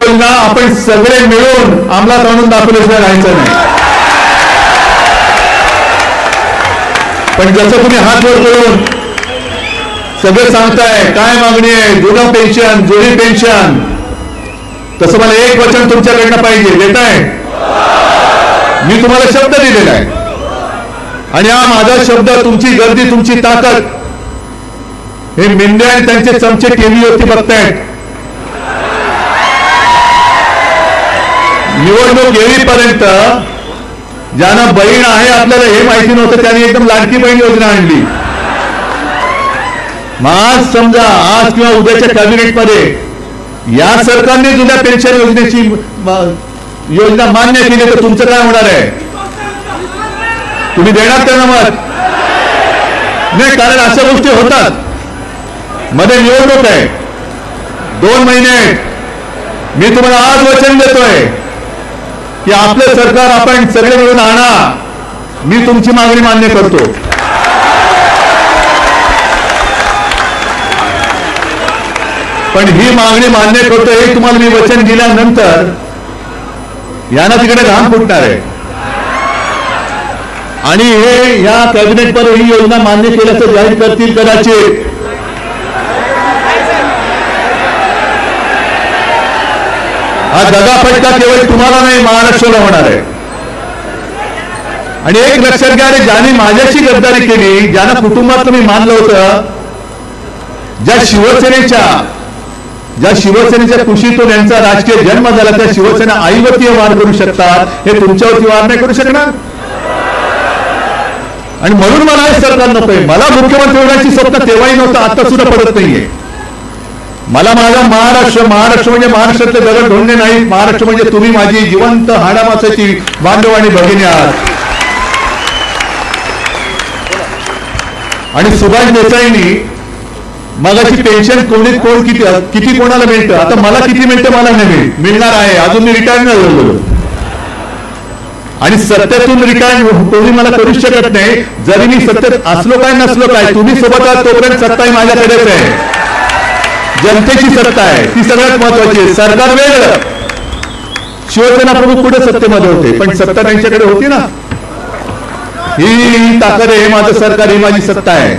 योजना आपण सगळे मिळून अंमलात आणून दाखवल्याशिवाय राहायचं नाही. पण जसं तुम्ही हात वर करून सगळं सांगताय काय मागणी आहे, जुनं पेन्शन, जुनी पेन्शन, तसं मला एक वचन तुमच्याकडनं पाहिजे. देताय? मी तुम्हाला शब्द दिलेला आहे आणि हा माझा शब्द, तुमची गर्दी, तुमची ताकद हे मेंढ्या आणि त्यांचे चमचे टीव्हीवरती बघतायत. निवडणूक येईपर्यंत ज्यांना बहीण आहे आपल्याला हे माहिती नव्हतं त्यांनी एकदम लाडकी बहीण योजना आणली. आज समजा आज किंवा उद्याच्या कॅबिनेटमध्ये या सरकारने जुन्या पेन्शन योजनेची योजना मान्य केली तर तुमचं काय होणार आहे? तुम्ही देणार त्यांना मत नाही? कारण अशा गोष्टी होतात. मध्ये निवडणूक आहे, 2 महिने. मी तुम्हाला आज वचन देतोय की आपलं सरकार आपण सगळे मिळून आणा. मी तुमची मागणी मान्य करतो. पण ही मागणी मान्य करतो हे तुम्हाला मी वचन दिल्यानंतर यांना तिकडे घाम फुटणार आहे आणि हे या कॅबिनेटवर ही योजना मान्य केल्याचं जाहीर करतील कदाचित. हा दगाफटका केवळ तुम्हाला नाही, महाराष्ट्राला होणार आहे. आणि एक लक्षात घ्या, रे ज्याने माझ्याशी गद्दारी केली, ज्यांना कुटुंबात मी मानलं होतं, ज्या शिवसेनेच्या कुशीतून यांचा राजकीय जन्म झाला, त्या शिवसेना आईवरती वार करू शकतात, हे तुमच्यावरती वार नाही करू शकणार. आणि म्हणून मला हे सरकार नकोय. मला मुख्यमंत्री होण्याची स्वप्न तेव्हाही नव्हतं, आता सुद्धा पडत नाहीये. मला माझा महाराष्ट्र म्हणजे महाराष्ट्रातले दगड ढोलणे नाही. महाराष्ट्र म्हणजे तुम्ही माझी जिवंत हाडामासाची बांधव आणि भगिनी आहात. आणि सुभाष देसाईंनी मगाची पेन्शन कोण किती कोणाला मिळतं, आता मला किती मिळतं मला नाही मिळणार आहे. अजून मी रिटायर नाही झालो आणि सत्तेतून रिटायर कोणी मला करू शकत नाही. जरी मी सत्तेत असलो काय नसलो काय, तुम्ही सोबत आहात तोपर्यंत सत्ता ही माझ्याकडेच आहे. जनतेची सत्ता आहे, ती सगळ्यात महत्वाची आहे. सरकार वेगळं, शिवसेना प्रमुख पुढे सत्तेमध्ये होते पण सत्ता त्यांच्याकडे होती ना. ही ताकद आहे, हे माझं सरकार, ही माझी सत्ता आहे.